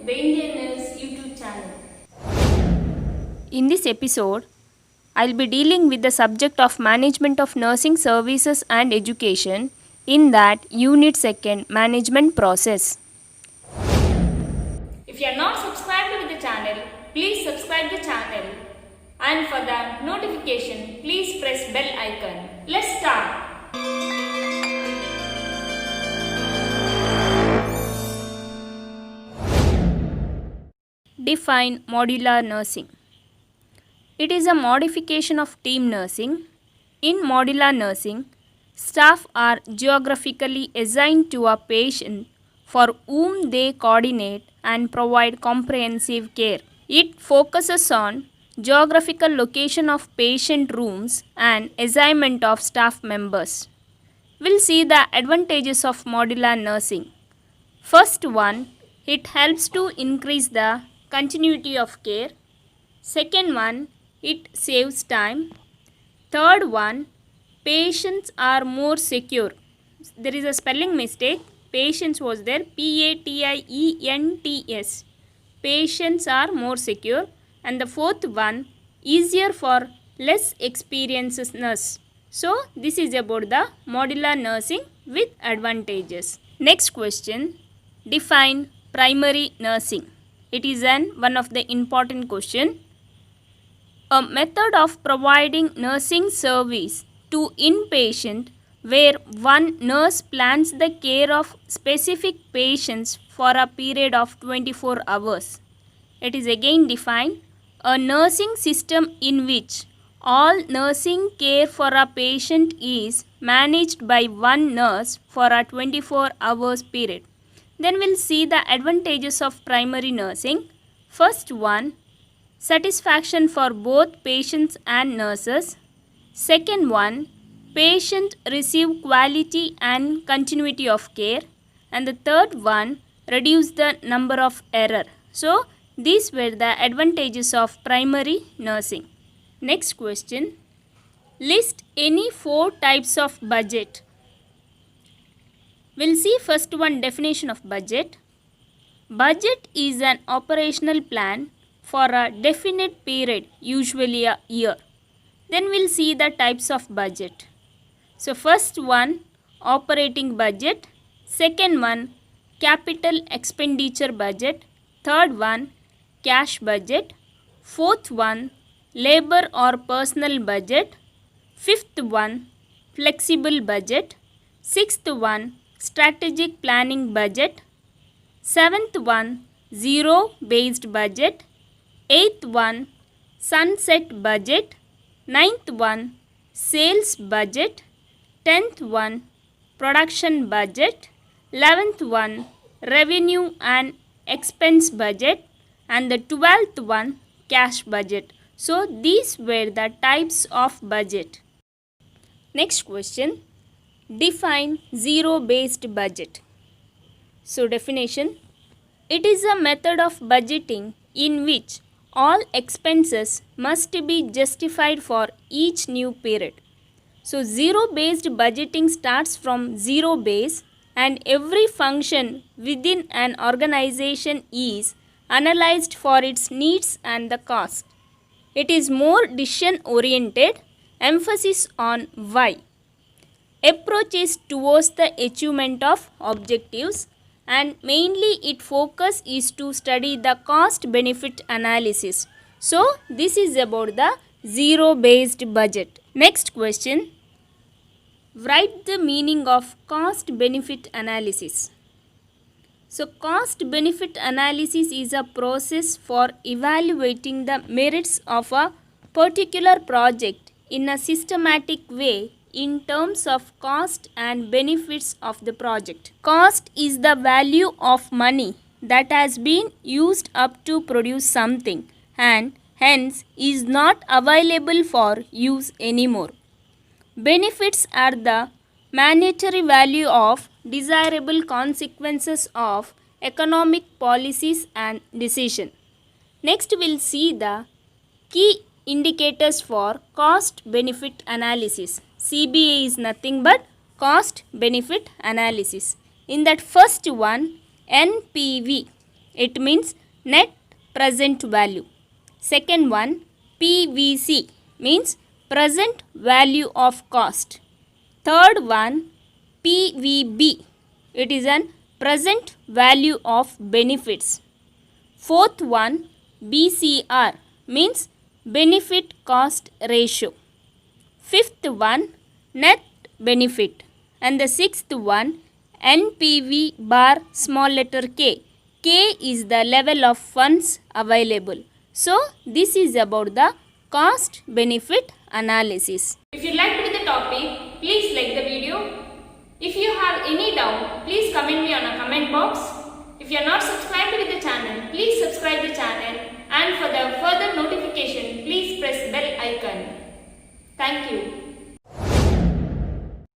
the Indian Nurse YouTube channel. In this episode, I'll be dealing with the subject of management of nursing services and education, in that Unit 2 Management Process. If you are not subscribed to the channel, please subscribe the channel. And for the notification, please press bell icon. Let's start. Define modular nursing. It is a modification of team nursing. In modular nursing, staff are geographically assigned to a patient for whom they coordinate and provide comprehensive care. It focuses on geographical location of patient rooms and assignment of staff members. We'll see the advantages of modular nursing. First one, it helps to increase the continuity of care. Second one, it saves time. Third one, patients are more secure. There is a spelling mistake. Patients was there. Patients. Patients are more secure. And the fourth one, easier for less experienced nurse. So this is about the modular nursing with advantages. Next question, define primary nursing. It is one of the important question. A method of providing nursing service to inpatient where one nurse plans the care of specific patients for a period of 24 hours. It is again defined a nursing system in which all nursing care for a patient is managed by one nurse for a 24 hours period. Then we'll see the advantages of primary nursing. First one, satisfaction for both patients and nurses. Second one, patient receive quality and continuity of care. And the third one, reduce the number of error. So these were the advantages of primary nursing. Next question, list any 4 types of budget. We'll see first one, definition of budget. Budget is an operational plan for a definite period, usually a year. Then we'll see the types of budget. So first one, operating budget. Second one, capital expenditure budget. Third one, cash budget. Fourth one, labor or personal budget. Fifth one, flexible budget. Sixth one, strategic planning budget. Seventh one, zero based budget. Eighth one, sunset budget. Ninth one, sales budget. 10th one, production budget. 11th one, revenue and expense budget. And the 12th one, cash budget. So these were the types of budget. Next question, define zero based budget. So definition, it is a method of budgeting in which all expenses must be justified for each new period. So zero based budgeting starts from zero base and every function within an organization is analyzed for its needs and the cost. It is more decision oriented, emphasis on why. Approach is towards the achievement of objectives, and mainly its focus is to study the cost benefit analysis. So this is about the zero based budget. Next question, write the meaning of cost benefit analysis. So cost benefit analysis is a process for evaluating the merits of a particular project in a systematic way in terms of cost and benefits of the project. Cost is the value of money that has been used up to produce something and hence is not available for use anymore. Benefits are the monetary value of desirable consequences of economic policies and decision. Next we'll see the key indicators for cost benefit analysis. CBA is nothing but cost benefit analysis. In that first one, NPV, It means net present value. Second one, PVC means present value of cost. Third one, PVB. It is an present value of benefits. Fourth one, BCR means benefit cost ratio. Fifth one, net benefit. And the sixth one, NPV bar small letter k. K is the level of funds available. So this is about the cost benefit analysis. If you liked the topic, please like the video. If you have any doubt, please comment me on a comment box. If you are not subscribed with the channel, please subscribe the channel, and for the further notification, please press bell icon. Thank you.